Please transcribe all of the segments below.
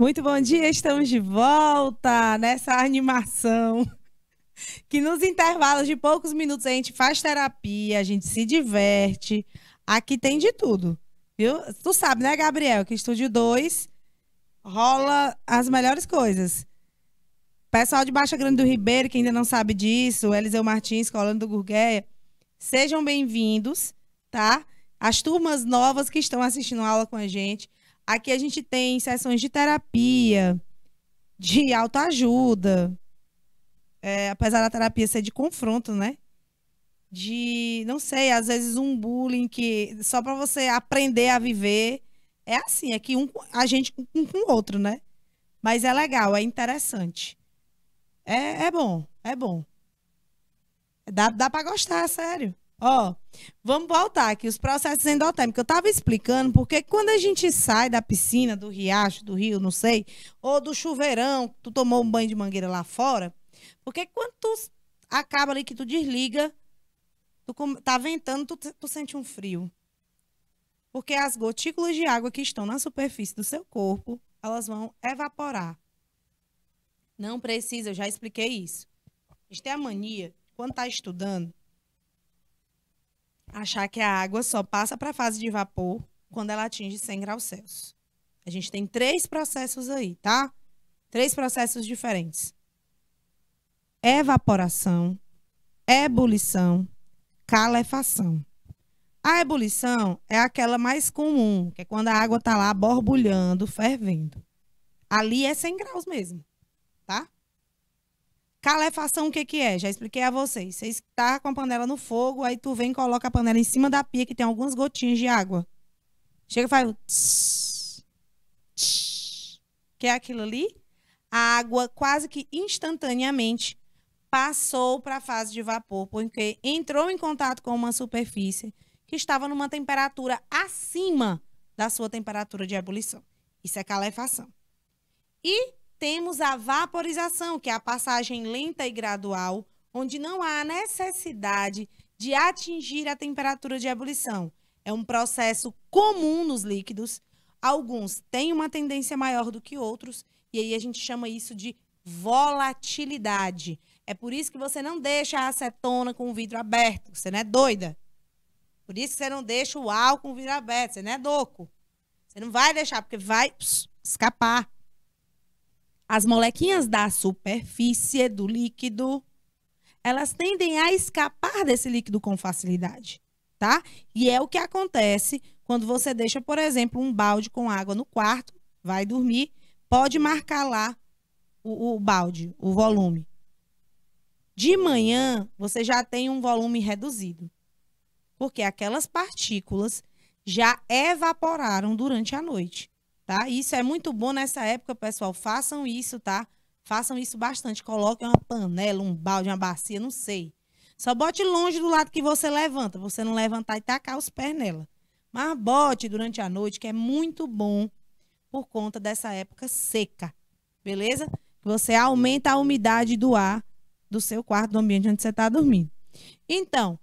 Muito bom dia, estamos de volta nessa animação que nos intervalos de poucos minutos a gente faz terapia, a gente se diverte. Aqui tem de tudo, viu? Tu sabe, né, Gabriel, que Estúdio 2 rola as melhores coisas. Pessoal de Baixa Grande do Ribeiro, que ainda não sabe disso, Eliseu Martins, Colando do Gurgueia, sejam bem-vindos, tá? As turmas novas que estão assistindo a aula com a gente. Aqui a gente tem sessões de terapia, de autoajuda, apesar da terapia ser de confronto, né? De, não sei, às vezes um bullying que só para você aprender a viver. É assim, é que a gente um com o outro, né? Mas é legal, é interessante. É bom, é bom. Dá para gostar, sério. Ó, vamos voltar aqui, os processos endotérmicos. Eu estava explicando porque quando a gente sai da piscina, do riacho, do rio, não sei, ou do chuveirão, tu tomou um banho de mangueira lá fora, porque quando tu acaba ali que tu desliga, tá ventando, tu sente um frio. Porque as gotículas de água que estão na superfície do seu corpo, elas vão evaporar. Não precisa, eu já expliquei isso. A gente tem a mania, quando tá estudando, achar que a água só passa para a fase de vapor quando ela atinge 100 graus Celsius. A gente tem 3 processos aí, tá? 3 processos diferentes. Evaporação, ebulição, calefação. A ebulição é aquela mais comum, que é quando a água tá lá borbulhando, fervendo. Ali é 100 graus mesmo, tá? Calefação, o que que é? Já expliquei a vocês. Você está com a panela no fogo, aí tu vem e coloca a panela em cima da pia que tem algumas gotinhas de água. Chega e faz o tss, tss, que é aquilo ali. A água quase que instantaneamente passou para a fase de vapor, porque entrou em contato com uma superfície que estava numa temperatura acima da sua temperatura de ebulição. Isso é calefação. E temos a vaporização, que é a passagem lenta e gradual, onde não há necessidade de atingir a temperatura de ebulição. É um processo comum nos líquidos. Alguns têm uma tendência maior do que outros, e aí a gente chama isso de volatilidade. É por isso que você não deixa a acetona com o vidro aberto, você não é doida. Por isso que você não deixa o álcool com o vidro aberto, você não é louco. Você não vai deixar, porque vai escapar. As molequinhas da superfície do líquido, elas tendem a escapar desse líquido com facilidade, tá? E é o que acontece quando você deixa, por exemplo, um balde com água no quarto, vai dormir, pode marcar lá o balde, o volume. De manhã, você já tem um volume reduzido, porque aquelas partículas já evaporaram durante a noite. Tá? Isso é muito bom nessa época, pessoal. Façam isso, tá? Façam isso bastante. Coloquem uma panela, um balde, uma bacia, não sei. Só bote longe do lado que você levanta. Você não levantar e tacar os pés nela. Mas bote durante a noite, que é muito bom por conta dessa época seca. Beleza? Você aumenta a umidade do ar do seu quarto, do ambiente onde você está dormindo. Então,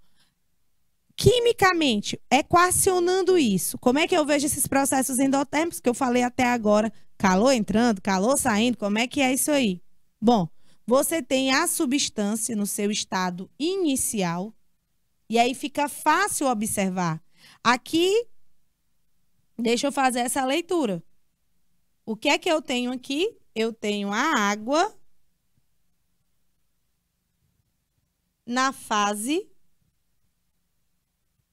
quimicamente, equacionando isso, como é que eu vejo esses processos endotérmicos que eu falei até agora? Calor entrando, calor saindo, como é que é isso aí? Bom, você tem a substância no seu estado inicial, e aí fica fácil observar. Aqui, deixa eu fazer essa leitura. O que é que eu tenho aqui? Eu tenho a água na fase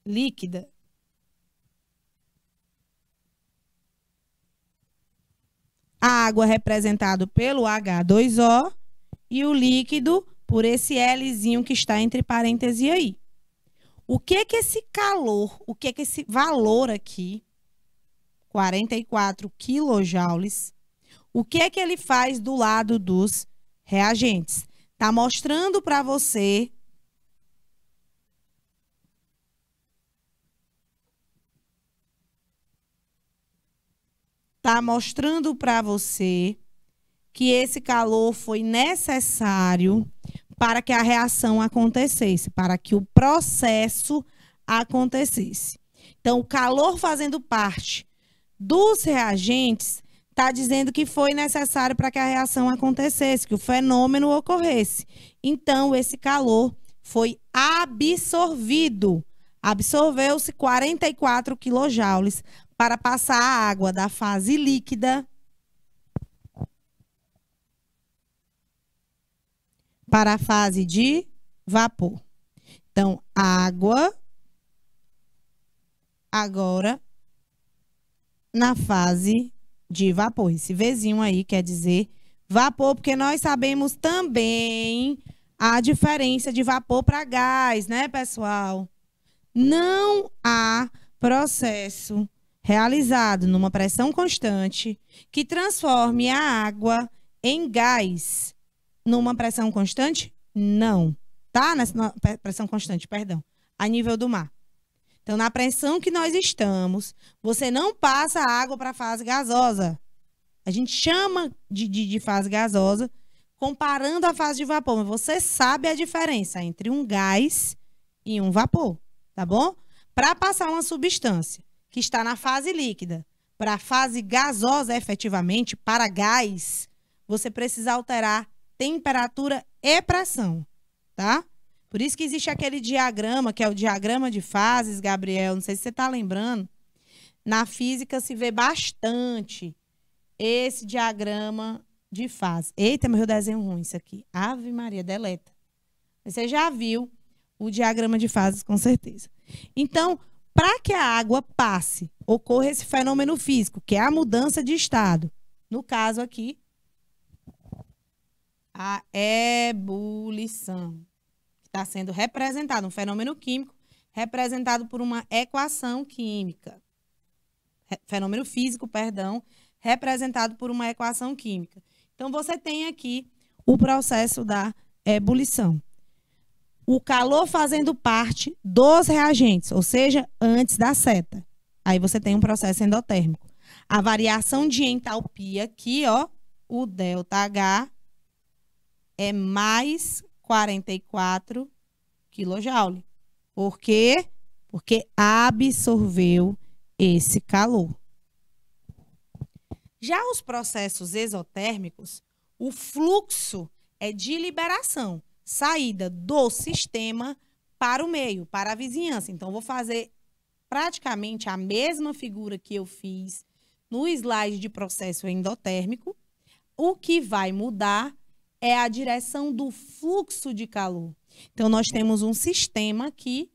líquida. A água representada pelo H2O e o líquido por esse Lzinho que está entre parênteses aí. O que que esse calor, o que que esse valor aqui, 44 quilojoules, o que é que ele faz do lado dos reagentes? Está mostrando para você que esse calor foi necessário para que a reação acontecesse, para que o processo acontecesse. Então, o calor fazendo parte dos reagentes está dizendo que foi necessário para que a reação acontecesse, que o fenômeno ocorresse. Então, esse calor foi absorvido. Absorveu-se 44 quilojoules para passar a água da fase líquida para a fase de vapor. Então, água agora na fase de vapor. Esse Vzinho aí quer dizer vapor, porque nós sabemos também a diferença de vapor para gás, né, pessoal? Não há processo realizado numa pressão constante que transforme a água em gás. Numa pressão constante? Não. Tá? Nessa pressão constante, perdão. A nível do mar. Então, na pressão que nós estamos, você não passa a água para a fase gasosa. A gente chama de fase gasosa, comparando a fase de vapor. Mas você sabe a diferença entre um gás e um vapor, tá bom? Para passar uma substância que está na fase líquida para a fase gasosa, efetivamente, para gás, você precisa alterar temperatura e pressão, tá? Por isso que existe aquele diagrama, que é o diagrama de fases, Gabriel, não sei se você está lembrando. Na física se vê bastante esse diagrama de fase. Eita, meu desenho ruim isso aqui. Ave Maria, deleta. Você já viu o diagrama de fases, com certeza. Então, para que a água passe, ocorra esse fenômeno físico, que é a mudança de estado. No caso aqui, a ebulição. Está sendo representado, um fenômeno químico representado por uma equação química. Fenômeno físico, perdão, representado por uma equação química. Então, você tem aqui o processo da ebulição. O calor fazendo parte dos reagentes, ou seja, antes da seta. Aí você tem um processo endotérmico. A variação de entalpia aqui, ó, o ΔH é mais 44 kJ. Por quê? Porque absorveu esse calor. Já os processos exotérmicos, o fluxo é de liberação, saída do sistema para o meio, para a vizinhança. Então, vou fazer praticamente a mesma figura que eu fiz no slide de processo endotérmico. O que vai mudar é a direção do fluxo de calor. Então, nós temos um sistema aqui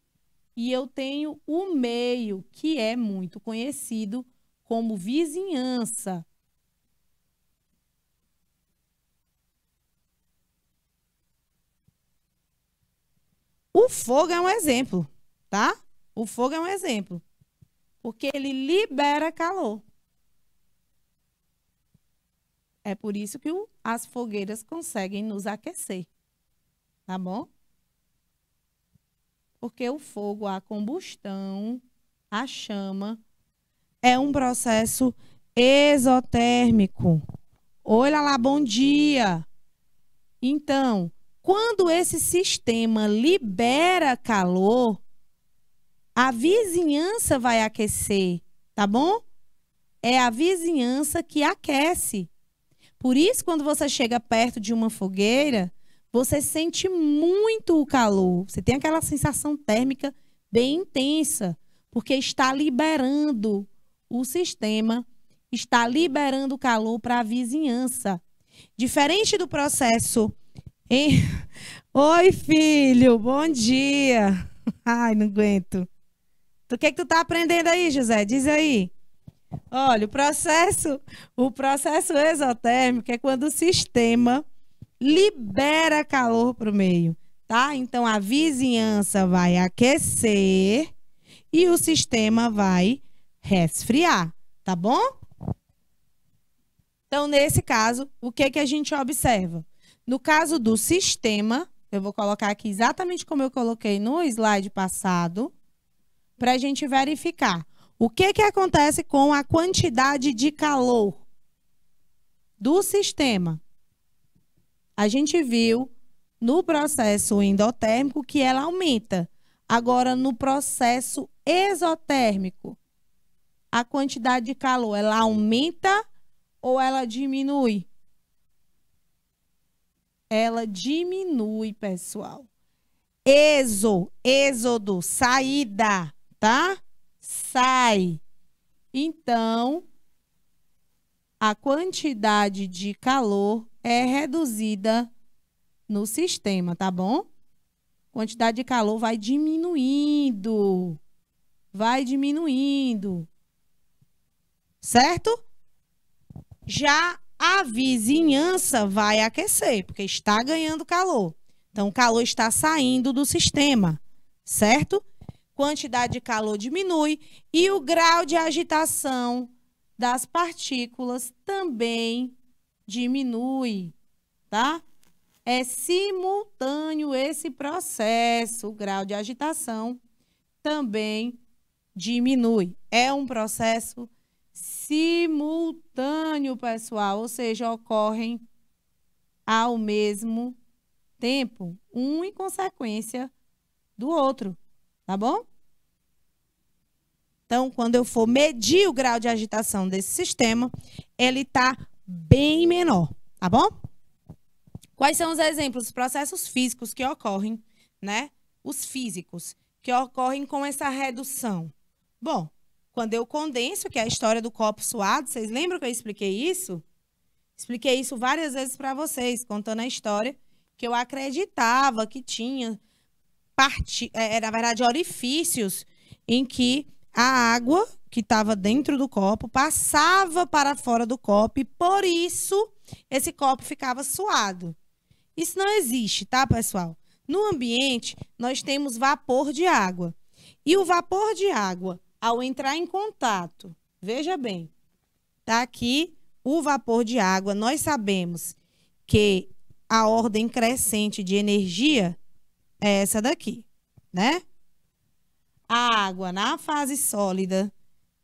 e eu tenho o meio, que é muito conhecido como vizinhança. O fogo é um exemplo, tá? O fogo é um exemplo, porque ele libera calor. É por isso que as fogueiras conseguem nos aquecer, tá bom? Porque o fogo, a combustão, a chama, é um processo exotérmico. Olha lá, bom dia! Então, quando esse sistema libera calor, a vizinhança vai aquecer, tá bom? É a vizinhança que aquece. Por isso, quando você chega perto de uma fogueira, você sente muito o calor. Você tem aquela sensação térmica bem intensa, porque está liberando o sistema, está liberando calor para a vizinhança. Diferente do processo... Oi, filho, bom dia. Ai, não aguento. O que tu tá aprendendo aí, José? Diz aí. Olha, o processo exotérmico é quando o sistema libera calor para o meio, tá? Então, a vizinhança vai aquecer e o sistema vai resfriar, tá bom? Então, nesse caso, o que que a gente observa? No caso do sistema, eu vou colocar aqui exatamente como eu coloquei no slide passado, para a gente verificar o que que acontece com a quantidade de calor do sistema. A gente viu no processo endotérmico que ela aumenta. Agora, no processo exotérmico, a quantidade de calor, ela aumenta ou ela diminui? Ela diminui, pessoal. Êxodo, saída, tá? Sai. Então, a quantidade de calor é reduzida no sistema, tá bom? Quantidade de calor vai diminuindo. Vai diminuindo. Certo? Já a vizinhança vai aquecer, porque está ganhando calor. Então, o calor está saindo do sistema, certo? Quantidade de calor diminui e o grau de agitação das partículas também diminui, tá? É simultâneo esse processo, o grau de agitação também diminui. É um processo simultâneo, pessoal, ou seja, ocorrem ao mesmo tempo, um em consequência do outro, tá bom? Então, quando eu for medir o grau de agitação desse sistema, ele está bem menor, tá bom? Quais são os exemplos dos processos físicos que ocorrem, né? Os físicos que ocorrem com essa redução. Bom, quando eu condenso, que é a história do copo suado, vocês lembram que eu expliquei isso? Expliquei isso várias vezes para vocês, contando a história que eu acreditava que tinha, na verdade, orifícios em que a água que estava dentro do copo passava para fora do copo e, por isso, esse copo ficava suado. Isso não existe, tá, pessoal? No ambiente, nós temos vapor de água. E o vapor de água, ao entrar em contato, veja bem, tá aqui o vapor de água, nós sabemos que a ordem crescente de energia é essa daqui, né? A água na fase sólida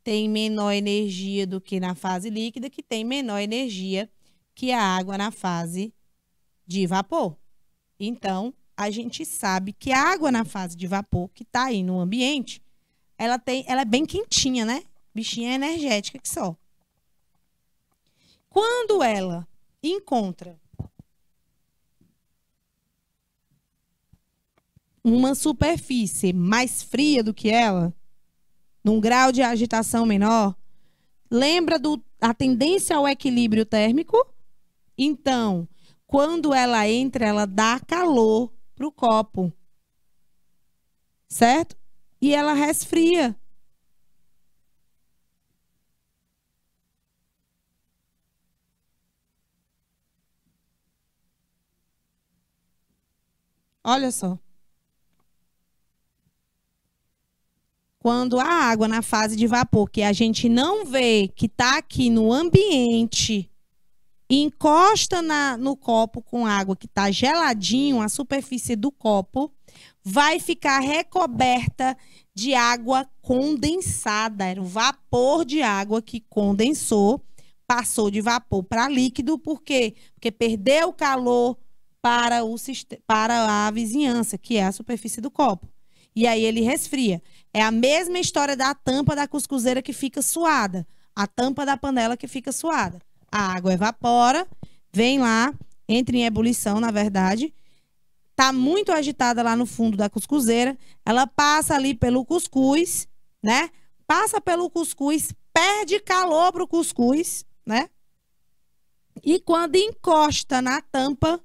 tem menor energia do que na fase líquida, que tem menor energia que a água na fase de vapor. Então, a gente sabe que a água na fase de vapor, que está aí no ambiente, ela é bem quentinha, né? Bichinha energética que só. Quando ela encontra uma superfície mais fria do que ela, num grau de agitação menor, lembra da tendência ao equilíbrio térmico? Então, quando ela entra, ela dá calor para o copo, certo? E ela resfria. Olha só. Quando a água na fase de vapor, que a gente não vê, que está aqui no ambiente, encosta no copo com água que está geladinho, a superfície do copo vai ficar recoberta de água condensada. Era o vapor de água que condensou, passou de vapor para líquido. Por quê? Porque perdeu o calor para a vizinhança, que é a superfície do copo. E aí ele resfria. É a mesma história da tampa da cuscuzeira que fica suada, a tampa da panela que fica suada. A água evapora, vem lá, entra em ebulição, na verdade. Está muito agitada lá no fundo da cuscuzeira. Ela passa ali pelo cuscuz, né? Passa pelo cuscuz, perde calor para o cuscuz, né? E quando encosta na tampa,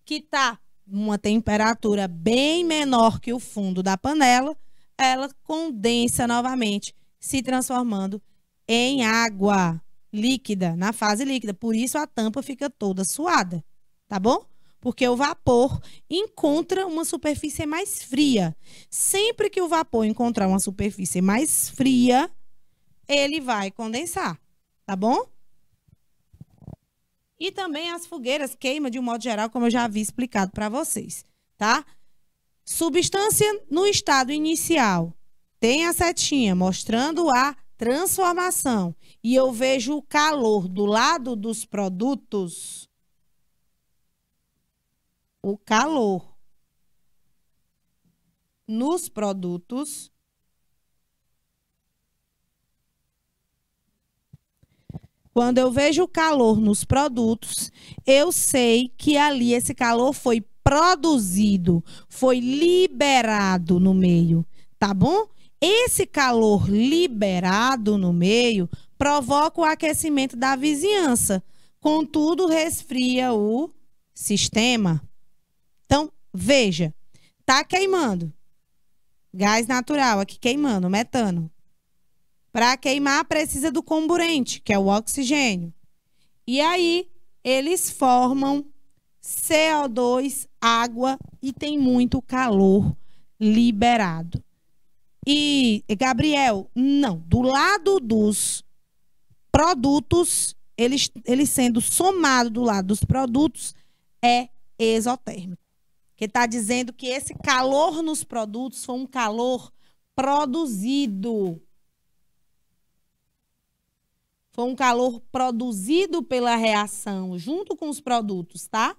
que está uma temperatura bem menor que o fundo da panela, ela condensa novamente, se transformando em água líquida, na fase líquida. Por isso a tampa fica toda suada, tá bom? Porque o vapor encontra uma superfície mais fria. Sempre que o vapor encontrar uma superfície mais fria, ele vai condensar, tá bom? E também as fogueiras queimam de um modo geral, como eu já havia explicado para vocês, tá? Substância no estado inicial. Tem a setinha mostrando a transformação. E eu vejo o calor do lado dos produtos. O calor nos produtos Quando eu vejo o calor nos produtos, eu sei que ali esse calor foi produzido, foi liberado no meio, tá bom? Esse calor liberado no meio provoca o aquecimento da vizinhança, contudo resfria o sistema. Então, veja, tá queimando gás natural aqui queimando, metano. Para queimar, precisa do comburente, que é o oxigênio. E aí, eles formam CO2, água e tem muito calor liberado. E, Gabriel, não, do lado dos produtos, eles sendo somados do lado dos produtos, é exotérmico. Que está dizendo que esse calor nos produtos foi um calor produzido. Foi um calor produzido pela reação, junto com os produtos, tá?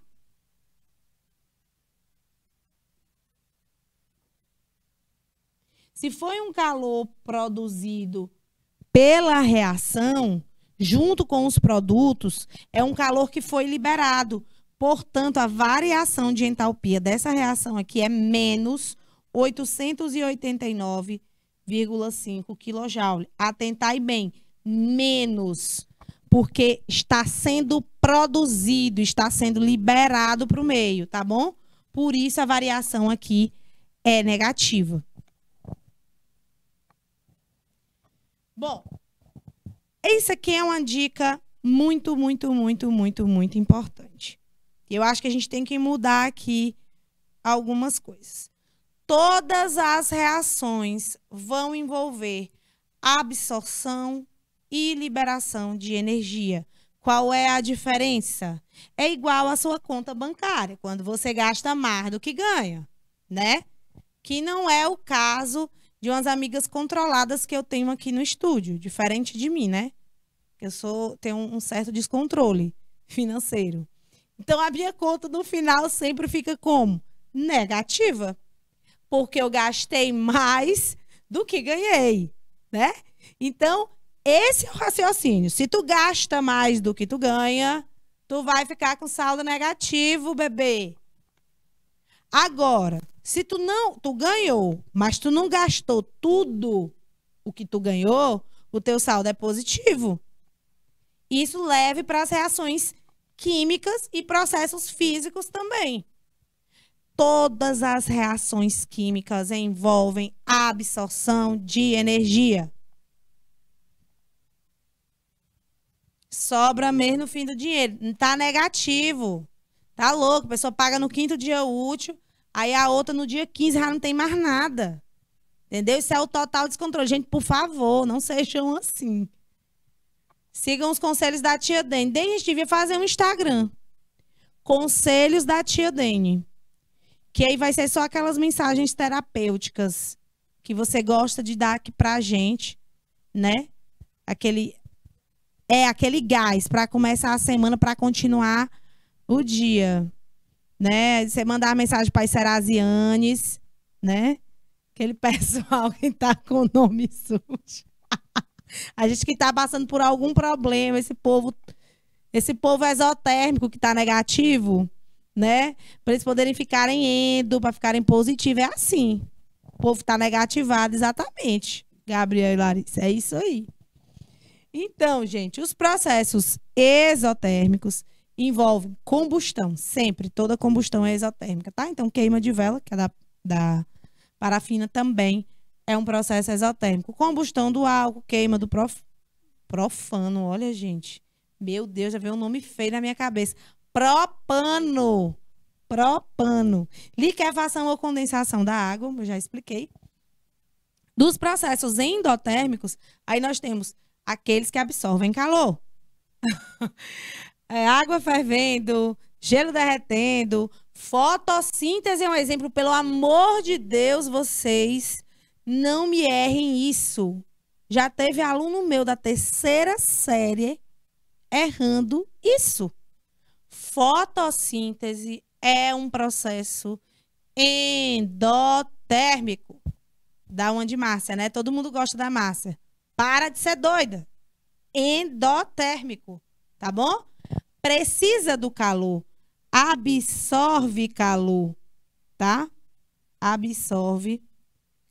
Se foi um calor produzido pela reação, junto com os produtos, é um calor que foi liberado. Portanto, a variação de entalpia dessa reação aqui é menos 889,5 kJ. Atentai bem. Menos, porque está sendo produzido, está sendo liberado para o meio, tá bom? Por isso a variação aqui é negativa. Bom, isso aqui é uma dica muito importante. Eu acho que a gente tem que mudar aqui algumas coisas. Todas as reações vão envolver absorção e liberação de energia. Qual é a diferença? É igual à sua conta bancária, quando você gasta mais do que ganha, né? Que não é o caso de umas amigas controladas que eu tenho aqui no estúdio, diferente de mim, né? Eu tenho um certo descontrole financeiro. Então, a minha conta no final sempre fica como? Negativa. Porque eu gastei mais do que ganhei, né? Então, esse é o raciocínio. Se tu gasta mais do que tu ganha, tu vai ficar com saldo negativo, bebê. Agora, se tu ganhou, mas tu não gastou tudo o que tu ganhou, o teu saldo é positivo. Isso leve para as reações químicas e processos físicos também. Todas as reações químicas envolvem a absorção de energia. Sobra mesmo no fim do dinheiro. Tá negativo. Tá louco. A pessoa paga no 5º dia útil, aí a outra no dia 15 já não tem mais nada. Entendeu? Isso é o total descontrole. Gente, por favor, não sejam assim. Sigam os conselhos da tia Dene. Dene, a gente devia fazer um Instagram. Conselhos da tia Dene. Que aí vai ser só aquelas mensagens terapêuticas que você gosta de dar aqui pra gente, né? Aquele gás para começar a semana, para continuar o dia, né? Você mandar uma mensagem para as Serasianes, né? Aquele pessoal que tá com o nome sujo. A gente que tá passando por algum problema, esse povo exotérmico que tá negativo, né? Para eles poderem ficarem endo, para ficarem positivos, é assim. O povo tá negativado, exatamente. Gabriel e Larissa, é isso aí. Então, gente, os processos exotérmicos envolvem combustão, sempre, toda combustão é exotérmica, tá? Então, queima de vela, que é da parafina, também é um processo exotérmico. Combustão do álcool, queima do profano, olha, gente, meu Deus, já veio um nome feio na minha cabeça. Propano. Liquefação ou condensação da água, eu já expliquei. Dos processos endotérmicos, aí nós temos aqueles que absorvem calor. Água fervendo, gelo derretendo, fotossíntese é um exemplo. Pelo amor de Deus, vocês não me errem isso. Já teve aluno meu da 3ª série errando isso. Fotossíntese é um processo endotérmico. Da uma de Márcia, né? Todo mundo gosta da Márcia. Para de ser doida. endotérmico, tá bom? Precisa do calor, absorve calor, tá? Absorve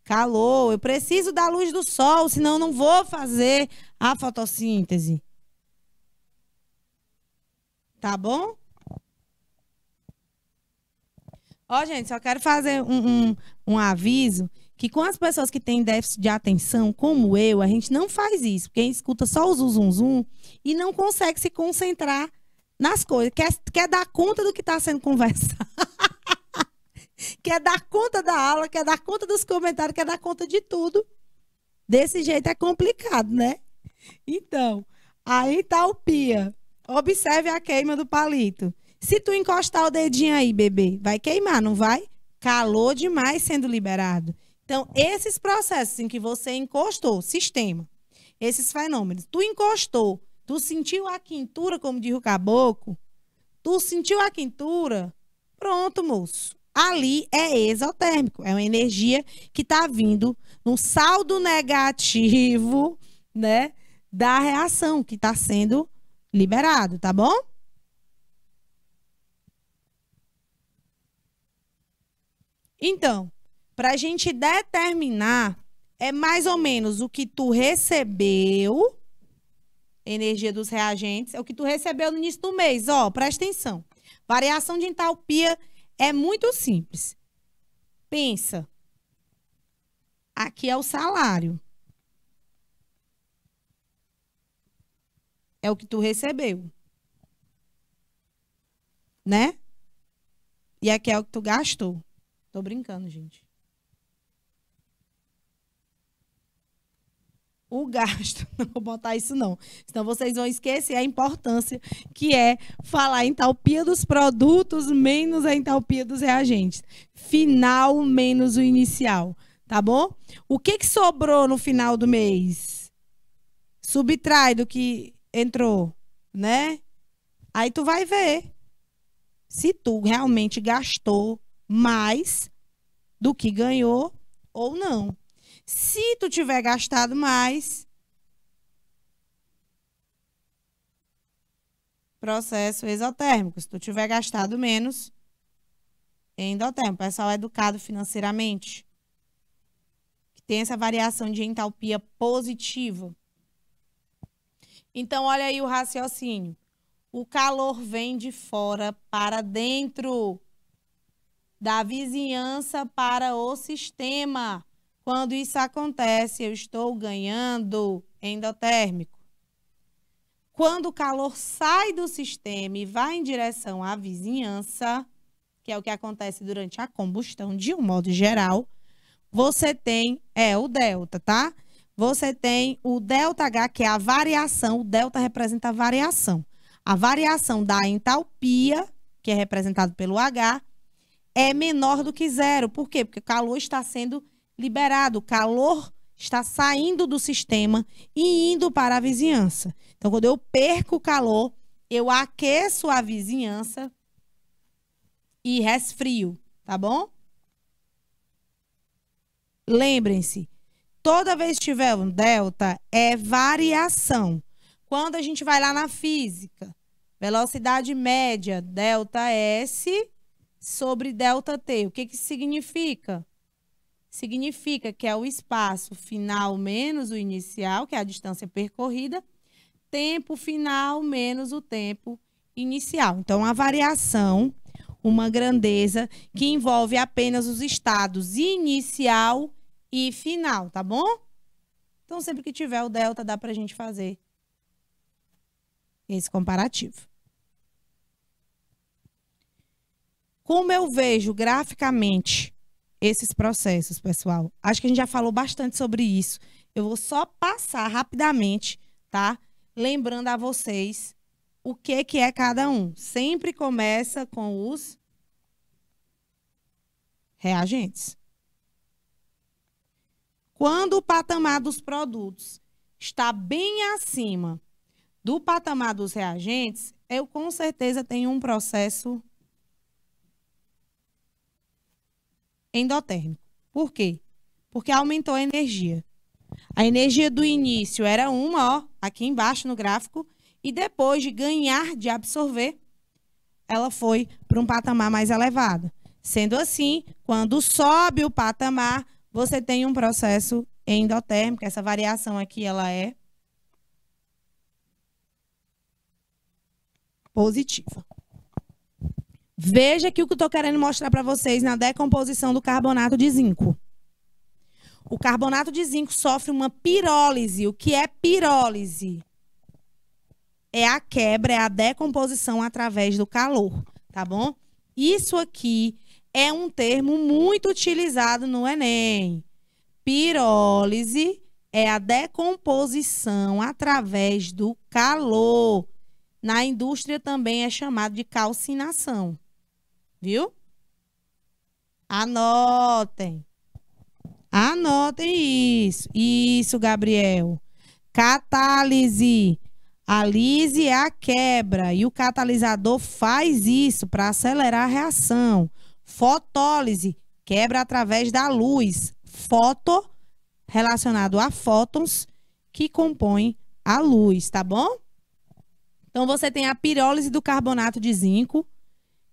calor. Eu preciso da luz do sol, senão eu não vou fazer a fotossíntese. Tá bom? Ó, gente, só quero fazer um aviso que com as pessoas que têm déficit de atenção, como eu, a gente não faz isso. Porque a gente escuta só o zum e não consegue se concentrar nas coisas. Quer dar conta do que está sendo conversado. Quer dar conta da aula, quer dar conta dos comentários, quer dar conta de tudo. Desse jeito é complicado, né? Então, a entalpia. Observe a queima do palito. Se tu encostar o dedinho aí, bebê, vai queimar, não vai? Calor demais sendo liberado. Então, esses processos em que você encostou, sistema, esses fenômenos, tu encostou, tu sentiu a quintura, como diz o caboclo, tu sentiu a quintura, pronto, moço. Ali é exotérmico, é uma energia que está vindo no saldo negativo, né, da reação que está sendo liberado, tá bom? Então, para a gente determinar, é mais ou menos o que tu recebeu, energia dos reagentes, é o que tu recebeu no início do mês. Ó, presta atenção. Variação de entalpia é muito simples. Pensa. Aqui é o salário. É o que tu recebeu. Né? E aqui é o que tu gastou. Tô brincando, gente. O gasto, não vou botar isso não. Senão vocês vão esquecer a importância que é falar a entalpia dos produtos menos a entalpia dos reagentes. Final menos o inicial, tá bom? O que sobrou no final do mês? Subtrai do que entrou, né? Aí tu vai ver se tu realmente gastou mais do que ganhou ou não. Se tu tiver gastado mais, processo exotérmico. Se tu tiver gastado menos, endotérmico. Pessoal educado financeiramente, que tem essa variação de entalpia positiva. Então, olha aí o raciocínio. O calor vem de fora para dentro, da vizinhança para o sistema. Quando isso acontece, eu estou ganhando endotérmico. Quando o calor sai do sistema e vai em direção à vizinhança, que é o que acontece durante a combustão, de um modo geral, você tem, o delta, tá? Você tem o ΔH, que é a variação, o delta representa a variação. A variação da entalpia, que é representado pelo H, é menor do que zero. Por quê? Porque o calor está sendo liberado, o calor está saindo do sistema e indo para a vizinhança. Então, quando eu perco o calor, eu aqueço a vizinhança e resfrio, tá bom? Lembrem-se, toda vez que tiver um delta, é variação. Quando a gente vai lá na física, velocidade média, delta S sobre delta T, o que que significa? Significa que é o espaço final menos o inicial, que é a distância percorrida, tempo final menos o tempo inicial. Então, a variação, uma grandeza que envolve apenas os estados inicial e final, tá bom? Então, sempre que tiver o delta, dá para a gente fazer esse comparativo. Como eu vejo graficamente esses processos, pessoal? Acho que a gente já falou bastante sobre isso. Eu vou só passar rapidamente, tá? Lembrando a vocês o que é cada um. Sempre começa com os reagentes. Quando o patamar dos produtos está bem acima do patamar dos reagentes, eu com certeza tenho um processo endotérmico. Por quê? Porque aumentou a energia. A energia do início era uma, ó, aqui embaixo no gráfico, e depois de ganhar, de absorver, ela foi para um patamar mais elevado. Sendo assim, quando sobe o patamar, você tem um processo endotérmico. Essa variação aqui, ela é positiva. Veja que o que eu estou querendo mostrar para vocês na decomposição do carbonato de zinco. O carbonato de zinco sofre uma pirólise. O que é pirólise? É a quebra, é a decomposição através do calor, tá bom? Isso aqui é um termo muito utilizado no Enem. Pirólise é a decomposição através do calor. Na indústria também é chamado de calcinação. Viu? Anotem. Anotem isso. Isso, Gabriel. Catálise. A lise é a quebra e o catalisador faz isso para acelerar a reação. Fotólise, quebra através da luz. Foto, relacionado a fótons, que compõem a luz, tá bom? Então, você tem a pirólise do carbonato de zinco,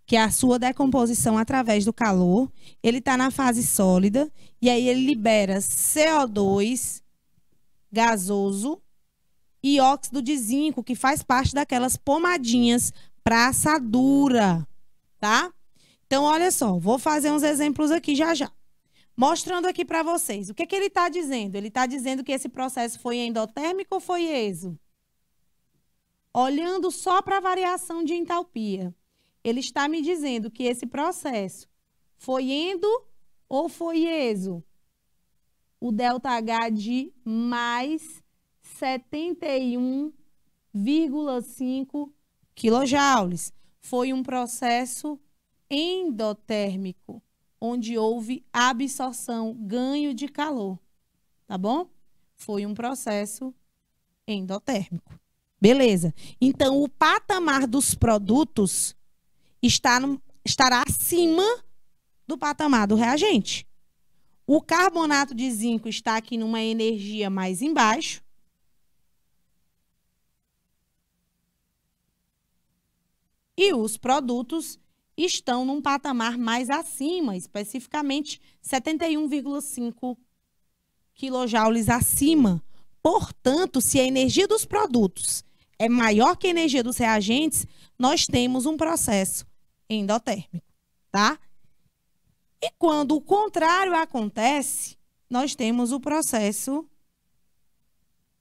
que é a sua decomposição através do calor. Ele está na fase sólida e aí ele libera CO2 gasoso e óxido de zinco, que faz parte daquelas pomadinhas para assadura, tá? Então, olha só, vou fazer uns exemplos aqui já já. Mostrando aqui para vocês. O que ele está dizendo? Ele está dizendo que esse processo foi endotérmico ou foi exo? Olhando só para a variação de entalpia, ele está me dizendo que esse processo foi endo ou foi exo? O ΔH de mais 71,5 quilojoules. Foi um processo endotérmico, onde houve absorção, ganho de calor, tá bom? Foi um processo endotérmico. Beleza. Então, o patamar dos produtos estará acima do patamar do reagente. O carbonato de zinco está aqui numa energia mais embaixo. E os produtos estão num patamar mais acima, especificamente 71,5 quilojoules acima. Portanto, se a energia dos produtos é maior que a energia dos reagentes, nós temos um processo endotérmico, tá? E quando o contrário acontece, nós temos o processo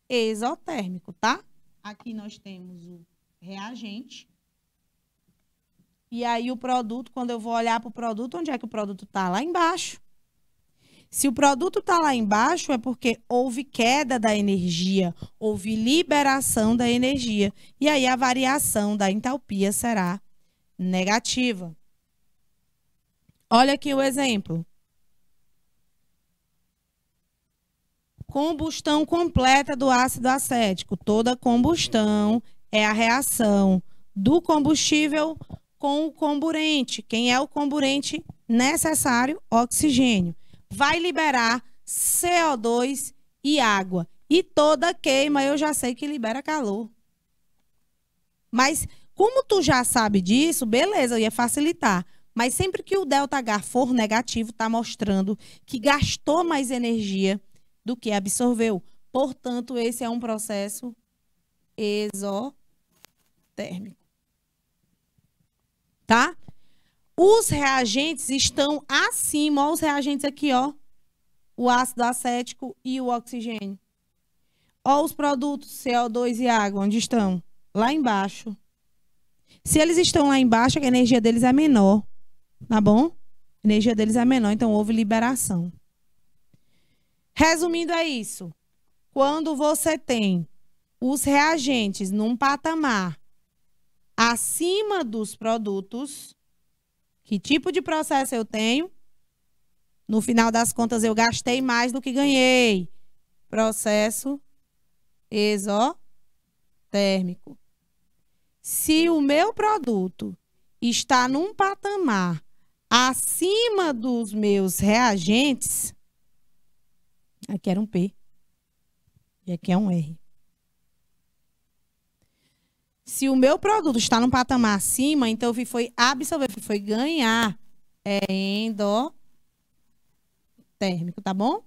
exotérmico, tá? Aqui nós temos o reagente. E aí o produto, quando eu vou olhar para o produto, onde é que o produto está? Lá embaixo. Se o produto está lá embaixo, é porque houve queda da energia, houve liberação da energia. E aí a variação da entalpia será negativa. Olha aqui o exemplo. Combustão completa do ácido acético. Toda combustão é a reação do combustível com o comburente. Quem é o comburente necessário? Oxigênio. Vai liberar CO2 e água. E toda queima, eu já sei que libera calor. Mas, como tu já sabe disso, beleza, ia facilitar. Mas sempre que o ΔH for negativo, está mostrando que gastou mais energia do que absorveu. Portanto, esse é um processo exotérmico. Tá? Os reagentes estão acima, ó, os reagentes aqui, ó, o ácido acético e o oxigênio. Ó, os produtos CO2 e água, onde estão? Lá embaixo. Se eles estão lá embaixo, a energia deles é menor, tá bom? A energia deles é menor, então houve liberação. Resumindo, é isso. Quando você tem os reagentes num patamar acima dos produtos, que tipo de processo eu tenho? No final das contas, eu gastei mais do que ganhei. Processo exotérmico. Se o meu produto está num patamar acima dos meus reagentes, aqui era um P, E aqui é um R. Se o meu produto está num patamar acima, então foi absorver, foi ganhar. É endotérmico, tá bom?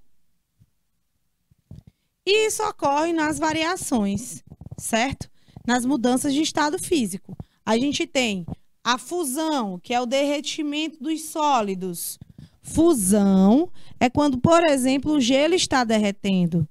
E isso ocorre nas variações, certo? Nas mudanças de estado físico. A gente tem a fusão, que é o derretimento dos sólidos. Fusão é quando, por exemplo, o gelo está derretendo.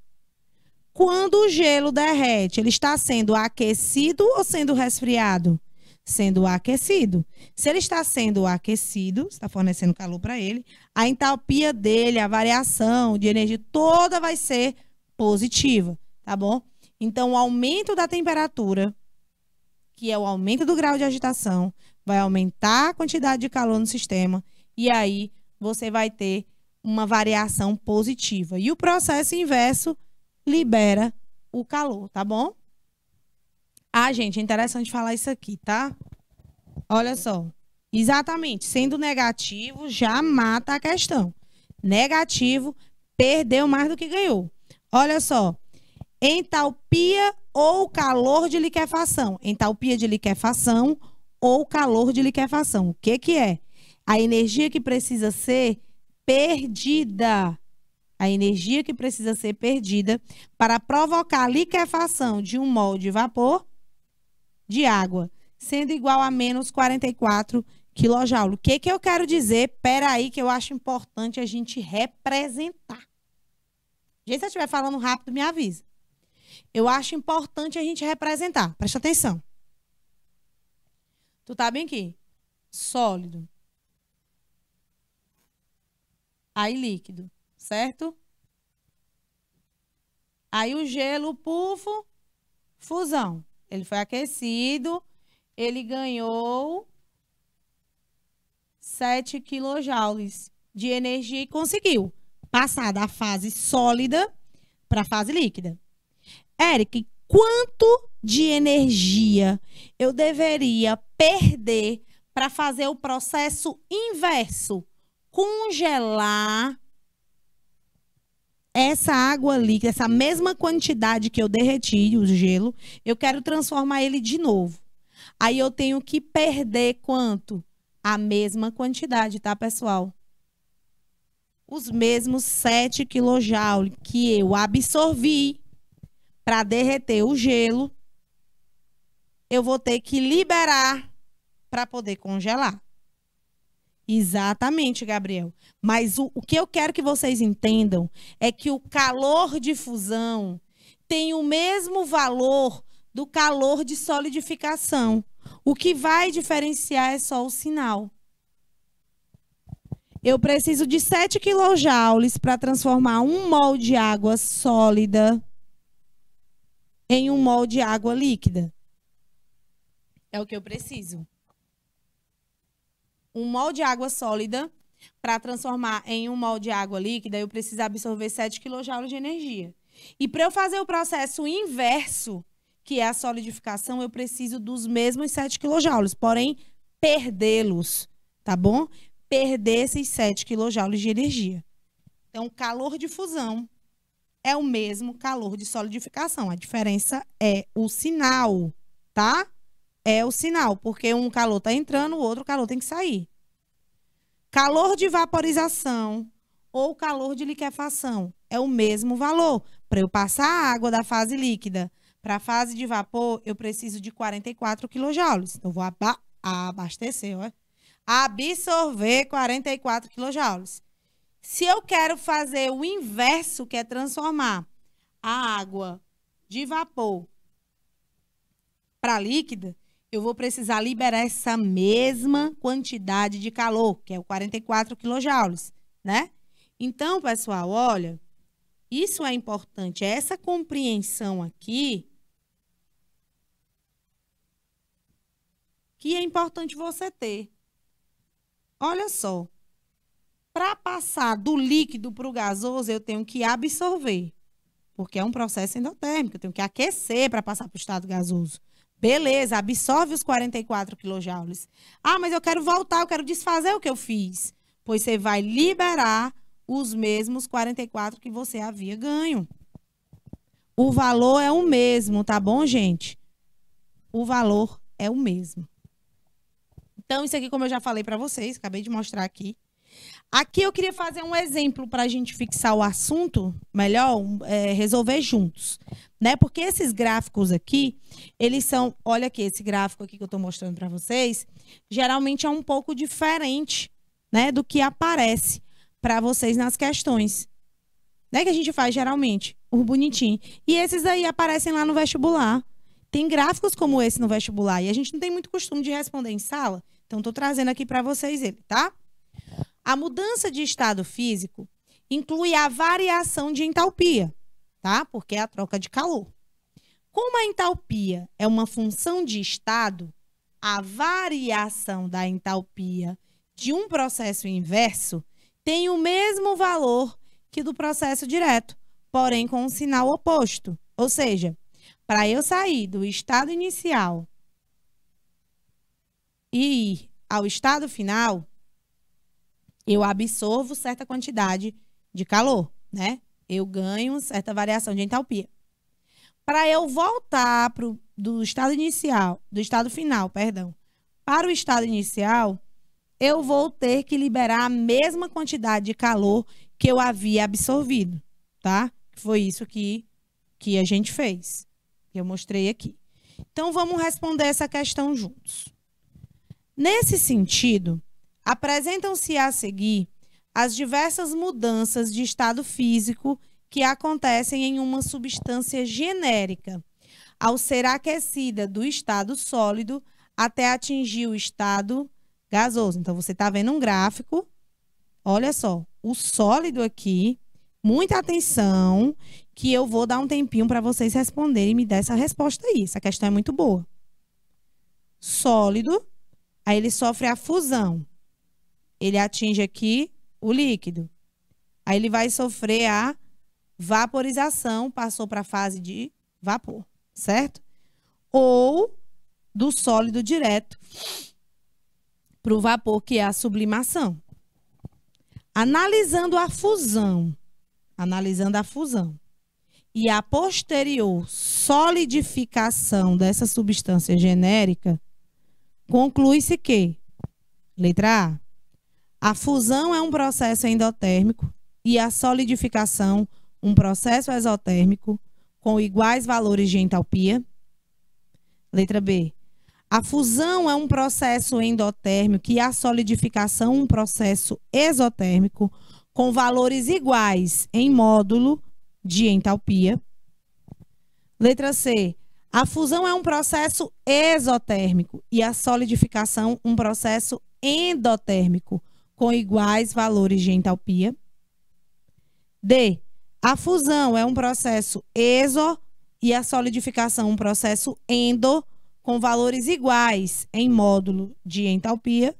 Quando o gelo derrete, ele está sendo aquecido ou sendo resfriado? Sendo aquecido. Se ele está sendo aquecido, está fornecendo calor para ele, a entalpia dele, a variação de energia toda vai ser positiva, tá bom? Então, o aumento da temperatura, que é o aumento do grau de agitação, vai aumentar a quantidade de calor no sistema e aí você vai ter uma variação positiva. E o processo inverso libera o calor, tá bom? Ah, gente, é interessante falar isso aqui, tá? Olha só. Exatamente, sendo negativo, já mata a questão. Negativo, perdeu mais do que ganhou. Olha só. Entalpia ou calor de liquefação. Entalpia de liquefação ou calor de liquefação. O que que é? A energia que precisa ser perdida. A energia que precisa ser perdida para provocar a liquefação de um mol de vapor de água, sendo igual a menos 44 kJ. O que que eu quero dizer? Peraí, que eu acho importante a gente representar. Gente, se eu estiver falando rápido, me avisa. Eu acho importante a gente representar. Presta atenção. Tu tá bem aqui? Sólido. Aí líquido, certo? Aí o gelo, pufo, fusão. Ele foi aquecido, ele ganhou 7 kJ de energia e conseguiu passar da fase sólida para a fase líquida. Eric, quanto de energia eu deveria perder para fazer o processo inverso? Congelar essa água líquida, essa mesma quantidade que eu derreti, o gelo, eu quero transformar ele de novo. Aí eu tenho que perder quanto? A mesma quantidade, tá, pessoal? Os mesmos 7 kJ que eu absorvi para derreter o gelo, eu vou ter que liberar para poder congelar. Exatamente, Gabriel. Mas o que eu quero que vocês entendam é que o calor de fusão tem o mesmo valor do calor de solidificação. O que vai diferenciar é só o sinal. Eu preciso de 7 kJ para transformar 1 mol de água sólida em 1 mol de água líquida. É o que eu preciso. 1 mol de água sólida, para transformar em 1 mol de água líquida, eu preciso absorver 7 kJ de energia. E para eu fazer o processo inverso, que é a solidificação, eu preciso dos mesmos 7 kJ, porém, perdê-los, tá bom? Perder esses 7 kJ de energia. Então, o calor de fusão é o mesmo calor de solidificação. A diferença é o sinal, tá? É o sinal, porque um calor está entrando, o outro calor tem que sair. Calor de vaporização ou calor de liquefação é o mesmo valor. Para eu passar a água da fase líquida para a fase de vapor, eu preciso de 44 kJ. Então, eu vou abastecer, ó. Absorver 44 kJ. Se eu quero fazer o inverso, que é transformar a água de vapor para líquida, eu vou precisar liberar essa mesma quantidade de calor, que é o 44 kJ, né? Então, pessoal, olha, isso é importante, essa compreensão aqui, que é importante você ter. Olha só, para passar do líquido para o gasoso, eu tenho que absorver, porque é um processo endotérmico, eu tenho que aquecer para passar para o estado gasoso. Beleza, absorve os 44 kJ. Ah, mas eu quero voltar, eu quero desfazer o que eu fiz. Pois você vai liberar os mesmos 44 que você havia ganho. O valor é o mesmo, tá bom, gente? O valor é o mesmo. Então, isso aqui, como eu já falei para vocês, acabei de mostrar aqui. Aqui eu queria fazer um exemplo para a gente fixar o assunto melhor, resolver juntos, né? Porque esses gráficos aqui, eles são, olha aqui, esse gráfico aqui que eu estou mostrando para vocês, geralmente é um pouco diferente, né, do que aparece para vocês nas questões, né, que a gente faz geralmente, o bonitinho. E esses aí aparecem lá no vestibular. Tem gráficos como esse no vestibular e a gente não tem muito costume de responder em sala, então estou trazendo aqui para vocês ele, tá? A mudança de estado físico inclui a variação de entalpia, tá? Porque é a troca de calor. Como a entalpia é uma função de estado, a variação da entalpia de um processo inverso tem o mesmo valor que do processo direto, porém com um sinal oposto. Ou seja, para eu sair do estado inicial e ir ao estado final, eu absorvo certa quantidade de calor, né? Eu ganho certa variação de entalpia. Para eu voltar do estado inicial, do estado final, perdão, para o estado inicial, eu vou ter que liberar a mesma quantidade de calor que eu havia absorvido, tá? Foi isso que a gente fez, que eu mostrei aqui. Então, vamos responder essa questão juntos. Nesse sentido, apresentam-se a seguir as diversas mudanças de estado físico que acontecem em uma substância genérica, ao ser aquecida do estado sólido até atingir o estado gasoso. Então, você está vendo um gráfico, olha só, o sólido aqui, muita atenção, que eu vou dar um tempinho para vocês responderem e me dar essa resposta aí. Essa questão é muito boa. Sólido, aí ele sofre a fusão. Ele atinge aqui o líquido. Aí ele vai sofrer a vaporização, passou para a fase de vapor, certo? Ou do sólido direto para o vapor, que é a sublimação. Analisando a fusão e a posterior solidificação dessa substância genérica, conclui-se que, letra A fusão é um processo endotérmico e a solidificação um processo exotérmico com iguais valores de entalpia. Letra B. A fusão é um processo endotérmico e a solidificação um processo exotérmico com valores iguais em módulo de entalpia. Letra C. A fusão é um processo exotérmico e a solidificação um processo endotérmico com iguais valores de entalpia. D. A fusão é um processo exo e a solidificação um processo endo com valores iguais em módulo de entalpia.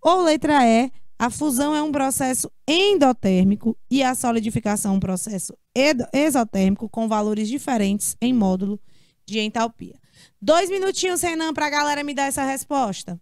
Ou letra E. A fusão é um processo endotérmico e a solidificação um processo exotérmico com valores diferentes em módulo de entalpia. 2 minutinhos, Renan, para a galera me dar essa resposta.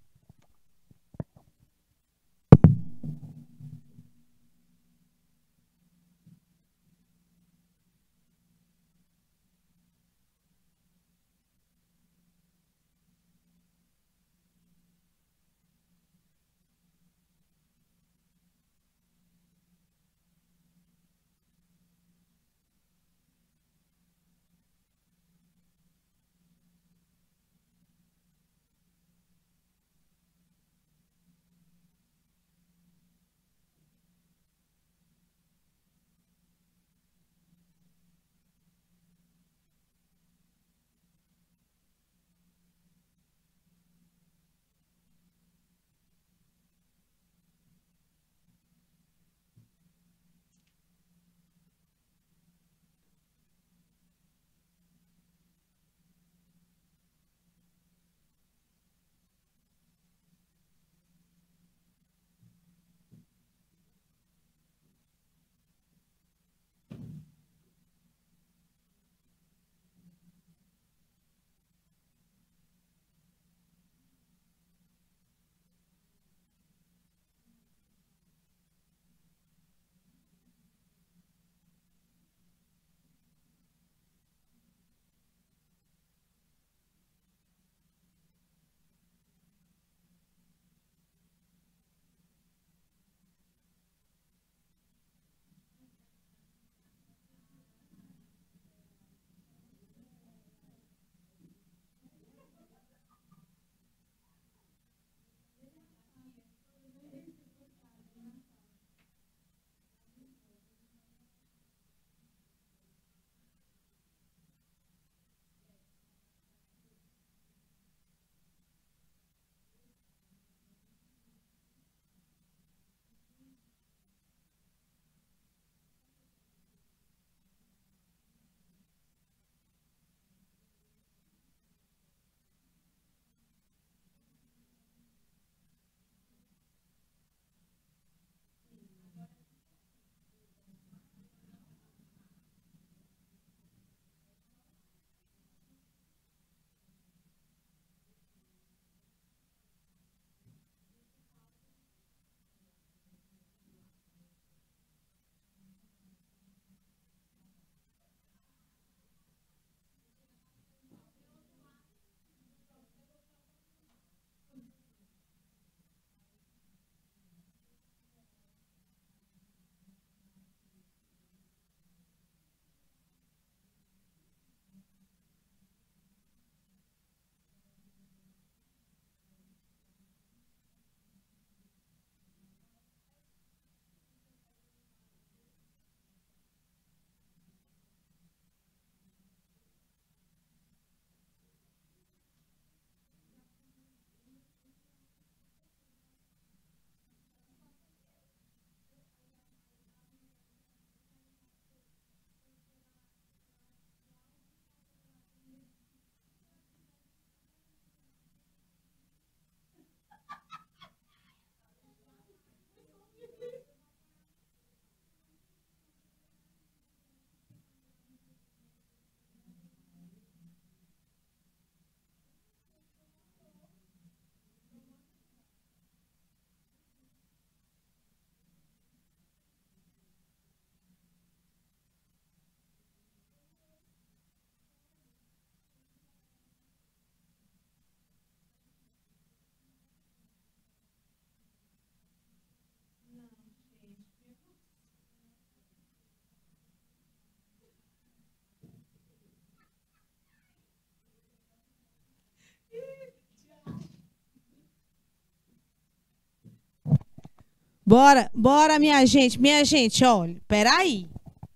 Bora, minha gente. Minha gente, olha, peraí.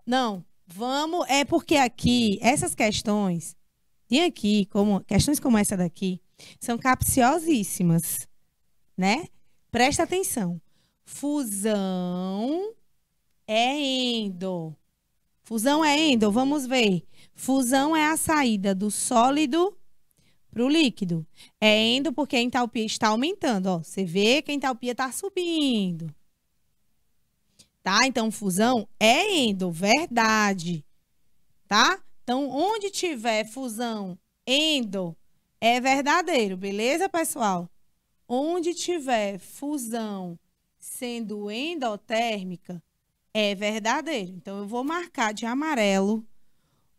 Não, vamos... É porque aqui, essas questões... Tem aqui, questões como essa daqui, são capciosíssimas, né? Presta atenção. Fusão é endo. Fusão é endo, vamos ver. Fusão é a saída do sólido para o líquido. É endo porque a entalpia está aumentando. Ó, você vê que a entalpia está subindo. Tá? Então, fusão é endo, verdade. Tá? Então, onde tiver fusão endo, é verdadeiro, beleza, pessoal? Onde tiver fusão sendo endotérmica, é verdadeiro. Então, eu vou marcar de amarelo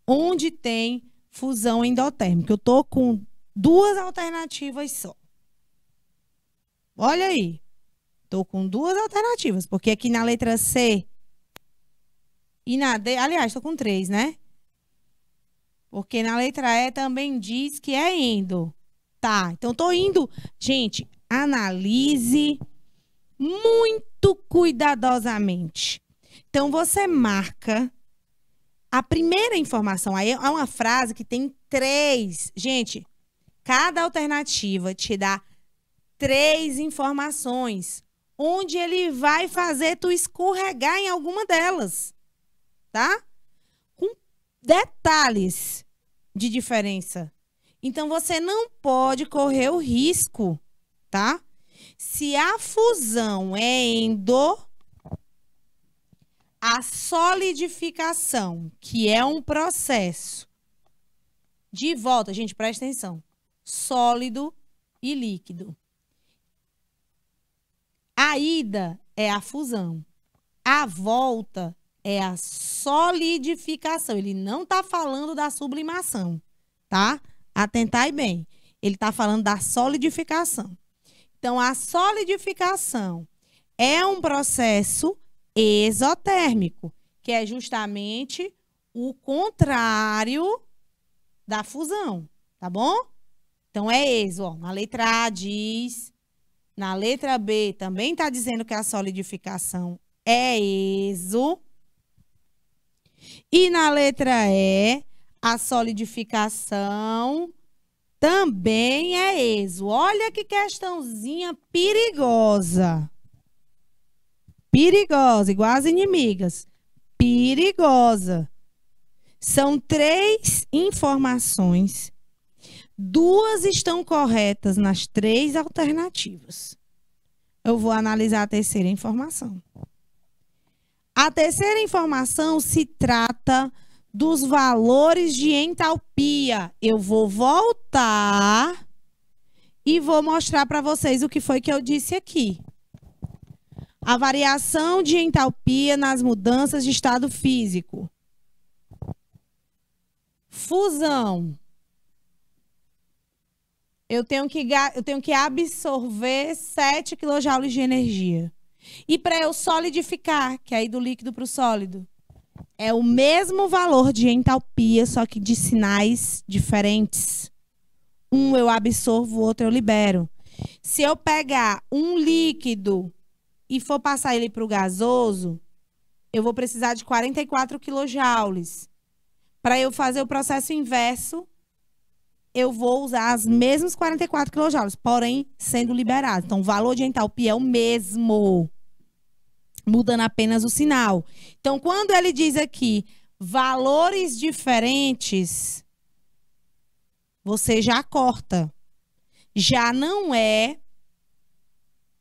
onde tem fusão endotérmica. Eu tô com duas alternativas só. Olha aí. Tô com duas alternativas, porque aqui na letra C e na D, aliás, tô com 3, né? Porque na letra E também diz que é endo. Tá, então tô indo. Gente, analise muito cuidadosamente. Então, você marca a primeira informação. Aí é uma frase que tem 3. Gente, cada alternativa te dá 3 informações, onde ele vai fazer tu escorregar em alguma delas, tá? Com detalhes de diferença. Então, você não pode correr o risco, tá? Se a fusão é endo, a solidificação, que é um processo de volta, gente, presta atenção, sólido e líquido. A ida é a fusão, a volta é a solidificação. Ele não está falando da sublimação, tá? Atentai bem. Ele está falando da solidificação. Então, a solidificação é um processo exotérmico, que é justamente o contrário da fusão, tá bom? Então, é exo. Ó. Na letra A diz, na letra B também está dizendo que a solidificação é exo. E na letra E, a solidificação também é exo. Olha que questãozinha perigosa. Perigosa, igual as inimigas. Perigosa. São 3 informações. 2 estão corretas nas 3 alternativas. Eu vou analisar a terceira informação. A terceira informação se trata dos valores de entalpia. Eu vou voltar e vou mostrar para vocês o que foi que eu disse aqui. A variação de entalpia nas mudanças de estado físico. Fusão. Eu tenho que absorver 7 kJ de energia. E para eu solidificar, que é ir do líquido para o sólido, é o mesmo valor de entalpia, só que de sinais diferentes. Um eu absorvo, o outro eu libero. Se eu pegar um líquido e for passar ele para o gasoso, eu vou precisar de 44 kJ. Para eu fazer o processo inverso, eu vou usar os mesmos 44 kJ, porém sendo liberado. Então, o valor de entalpia é o mesmo, mudando apenas o sinal. Então, quando ele diz aqui valores diferentes, você já corta. Já não é,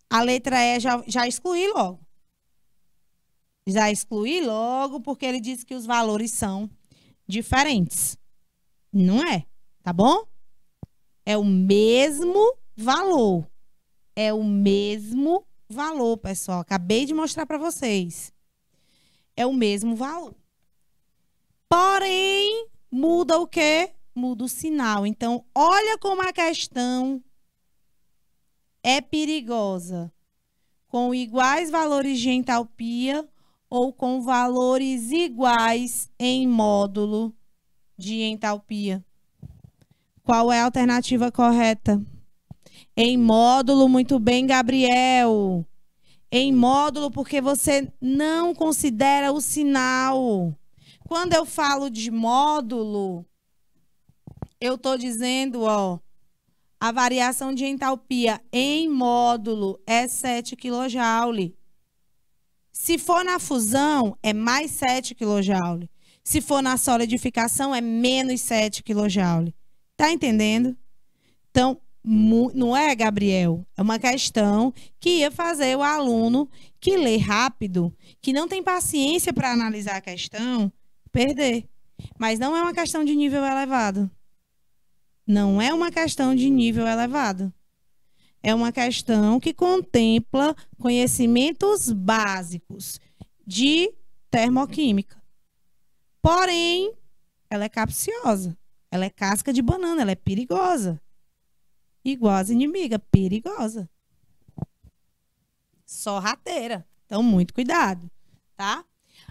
a letra E já excluí logo. Já excluí logo, porque ele diz que os valores são diferentes. Não é, tá bom? É o mesmo valor. É o mesmo valor, pessoal. Acabei de mostrar para vocês. É o mesmo valor. Porém, muda o quê? Muda o sinal. Então, olha como a questão é perigosa. Com iguais valores de entalpia ou com valores iguais em módulo de entalpia. Qual é a alternativa correta? Em módulo, muito bem, Gabriel. em módulo porque você não considera o sinal. Quando eu falo de módulo, eu estou dizendo, ó, a variação de entalpia em módulo é 7 kJ. Se for na fusão, é mais 7 kJ. Se for na solidificação, é menos 7 kJ. Tá entendendo? Então, não é, Gabriel? É uma questão que ia fazer o aluno que lê rápido, que não tem paciência para analisar a questão, perder. Mas não é uma questão de nível elevado. Não é uma questão de nível elevado. É uma questão que contempla conhecimentos básicos de termoquímica. Porém, ela é capciosa. Ela é casca de banana, ela é perigosa. Igual as inimigas, perigosa. Sorrateira. Então, muito cuidado, tá?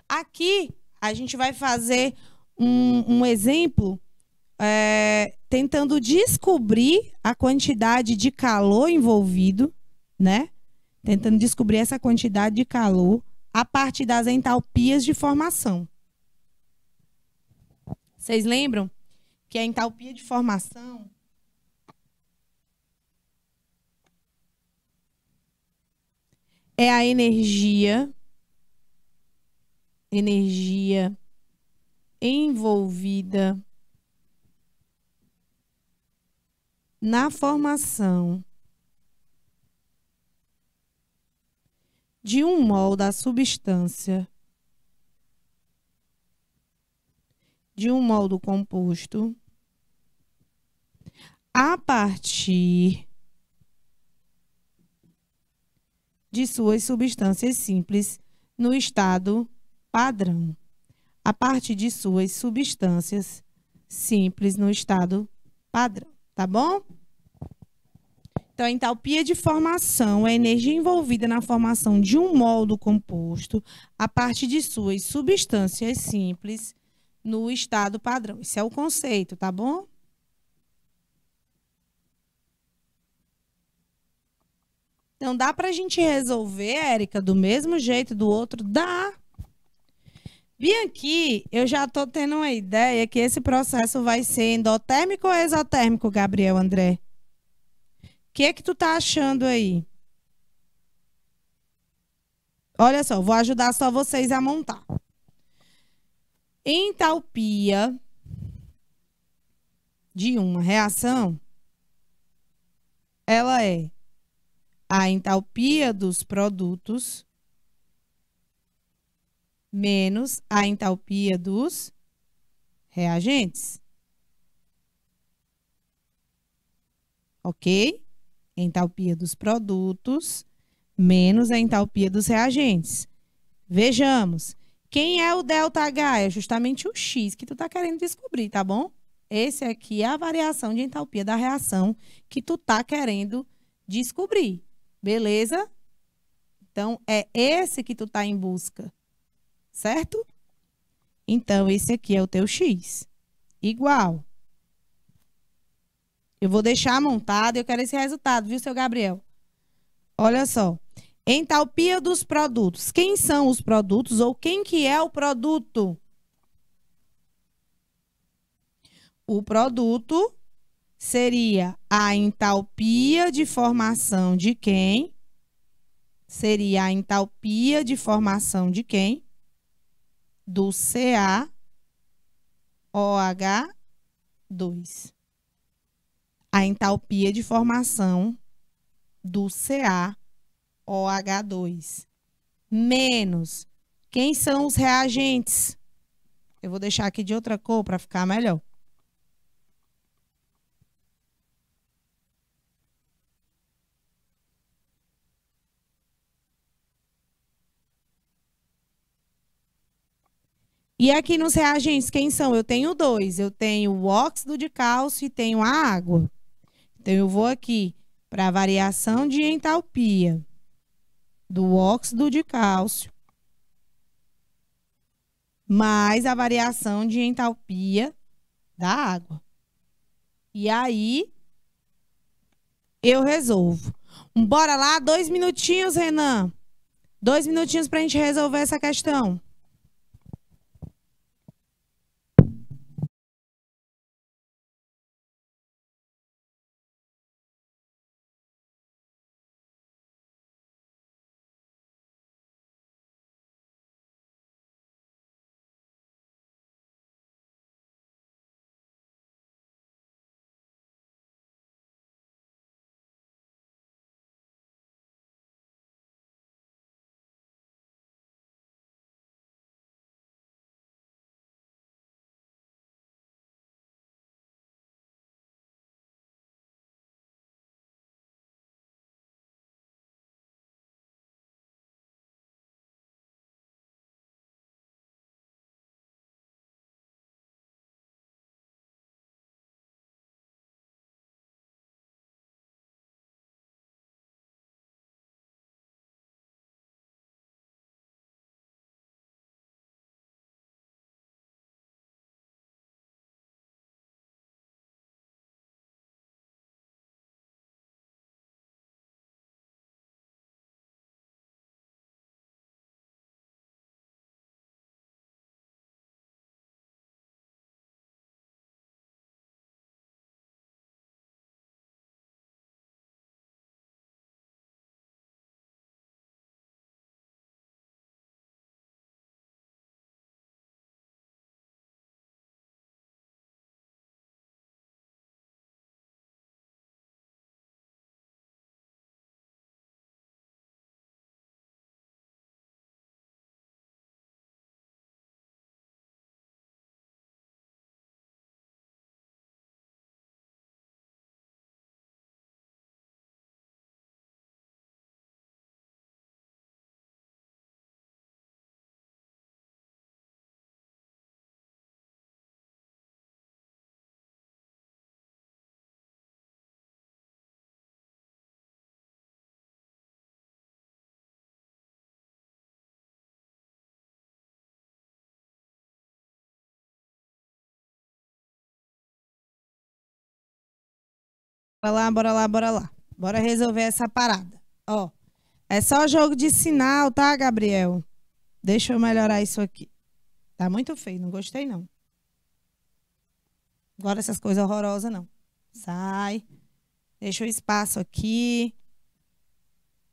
Aqui, a gente vai fazer um exemplo tentando descobrir a quantidade de calor envolvido, né? Tentando descobrir essa quantidade de calor a partir das entalpias de formação. Vocês lembram que a entalpia de formação é a energia envolvida na formação de um mol da substância, de um mol do composto, a partir de suas substâncias simples no estado padrão. A partir de suas substâncias simples no estado padrão. Tá bom? Então, a entalpia de formação é a energia envolvida na formação de um mol do composto a partir de suas substâncias simples no estado padrão. Esse é o conceito, tá bom? Então, dá para a gente resolver, Érica, do mesmo jeito do outro? Dá. Bem aqui, eu já estou tendo uma ideia que esse processo vai ser endotérmico ou exotérmico, Gabriel André? O que é que tu tá achando aí? Olha só, vou ajudar só vocês a montar. Entalpia de uma reação, ela é a entalpia dos produtos menos a entalpia dos reagentes. Ok? Entalpia dos produtos menos a entalpia dos reagentes. Vejamos. Quem é o ΔH? É justamente o X que tu tá querendo descobrir, tá bom? Esse aqui é a variação de entalpia da reação que tu tá querendo descobrir. Beleza? Então, é esse que tu tá em busca. Certo? Então, esse aqui é o teu X. Igual. Eu vou deixar montado e eu quero esse resultado, viu, seu Gabriel? Olha só. Entalpia dos produtos. Quem são os produtos ou quem que é o produto? O produto seria a entalpia de formação de quem? Seria a entalpia de formação de quem? Do CaOH2. A entalpia de formação do CaOH2. Menos. Quem são os reagentes? Eu vou deixar aqui de outra cor para ficar melhor. E aqui nos reagentes, quem são? Eu tenho dois. Eu tenho o óxido de cálcio e tenho a água. Então, eu vou aqui para a variação de entalpia do óxido de cálcio mais a variação de entalpia da água. E aí, eu resolvo. Bora lá, 2 minutinhos, Renan. 2 minutinhos para a gente resolver essa questão. Bora lá, bora lá, bora lá. Bora resolver essa parada. Ó, é só jogo de sinal, tá, Gabriel? Deixa eu melhorar isso aqui. Tá muito feio, não gostei não. Agora essas coisas horrorosas não. Sai. Deixa o espaço aqui.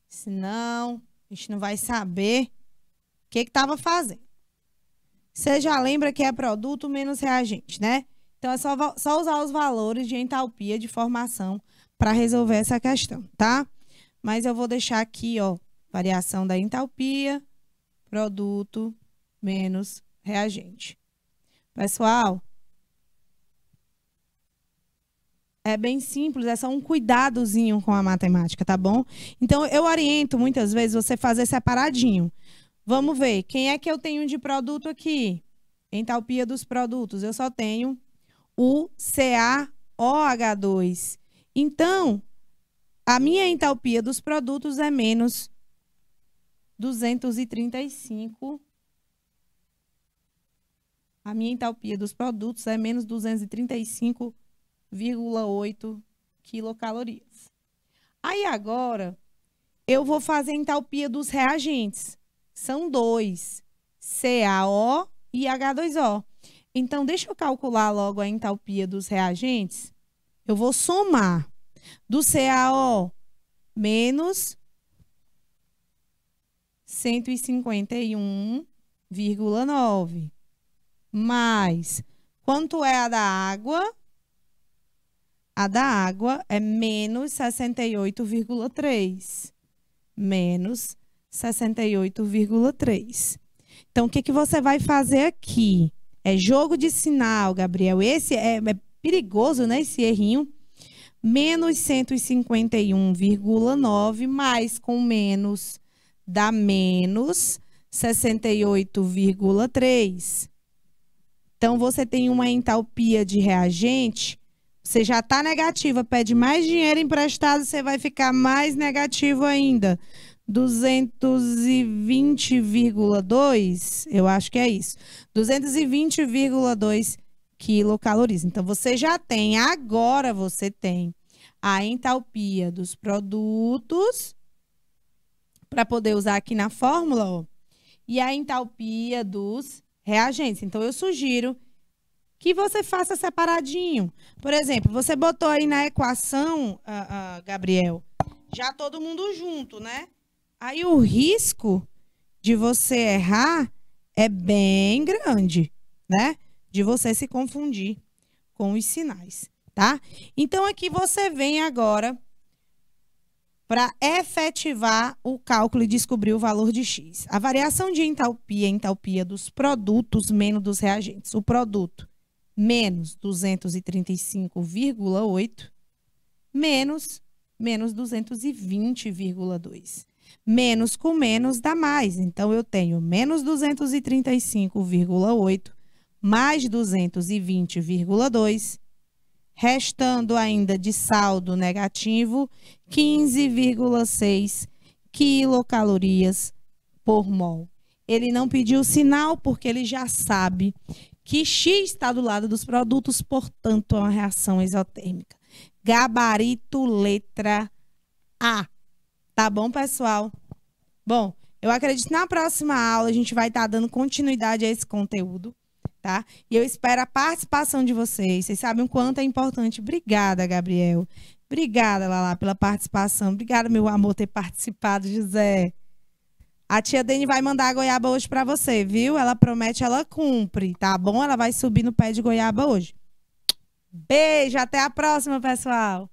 Senão, a gente não vai saber o que estava fazendo. Você já lembra que é produto menos reagente, né? Então, é só usar os valores de entalpia de formação para resolver essa questão, tá? Mas eu vou deixar aqui, ó, variação da entalpia, produto menos reagente. Pessoal, é bem simples, é só um cuidadozinho com a matemática, tá bom? Então, eu oriento muitas vezes você fazer separadinho. Vamos ver, quem é que eu tenho de produto aqui? Entalpia dos produtos, eu só tenho o CaOH2. Então, a minha entalpia dos produtos é menos 235. A minha entalpia dos produtos é menos 235,8 quilocalorias. Aí agora, eu vou fazer a entalpia dos reagentes. São dois, CaO e H2O. Então, deixa eu calcular logo a entalpia dos reagentes. Eu vou somar do CaO menos 151,9 mais quanto é a da água? A da água é menos 68,3. Menos 68,3. Então, o que que você vai fazer aqui? É jogo de sinal, Gabriel. Esse é perigoso, né? Esse errinho. Menos 151,9 mais com menos dá menos 68,3. Então, você tem uma entalpia de reagente, você já está negativa, pede mais dinheiro emprestado, você vai ficar mais negativo ainda. 220,2, eu acho que é isso. 220,2 quilocalorias. Então, você já tem, agora você tem a entalpia dos produtos para poder usar aqui na fórmula, ó, e a entalpia dos reagentes. Então, eu sugiro que você faça separadinho. Por exemplo, você botou aí na equação, Gabriel, já todo mundo junto, né? Aí o risco de você errar é bem grande, né? De você se confundir com os sinais, tá? Então, aqui você vem agora para efetivar o cálculo e descobrir o valor de X. A variação de entalpia é a entalpia dos produtos menos dos reagentes. O produto menos 235,8 menos 220,2. Menos com menos dá mais. Então, eu tenho menos 235,8 mais 220,2, restando ainda de saldo negativo 15,6 quilocalorias por mol. Ele não pediu sinal porque ele já sabe que X está do lado dos produtos, portanto, é uma reação exotérmica. Gabarito letra A. Tá bom, pessoal? Bom, eu acredito que na próxima aula a gente vai estar dando continuidade a esse conteúdo, tá? E eu espero a participação de vocês. Vocês sabem o quanto é importante. Obrigada, Gabriel. Obrigada, Lala, pela participação. Obrigada, meu amor, ter participado, José. A tia Dani vai mandar a goiaba hoje para você, viu? Ela promete, ela cumpre, tá bom? Ela vai subir no pé de goiaba hoje. Beijo, até a próxima, pessoal.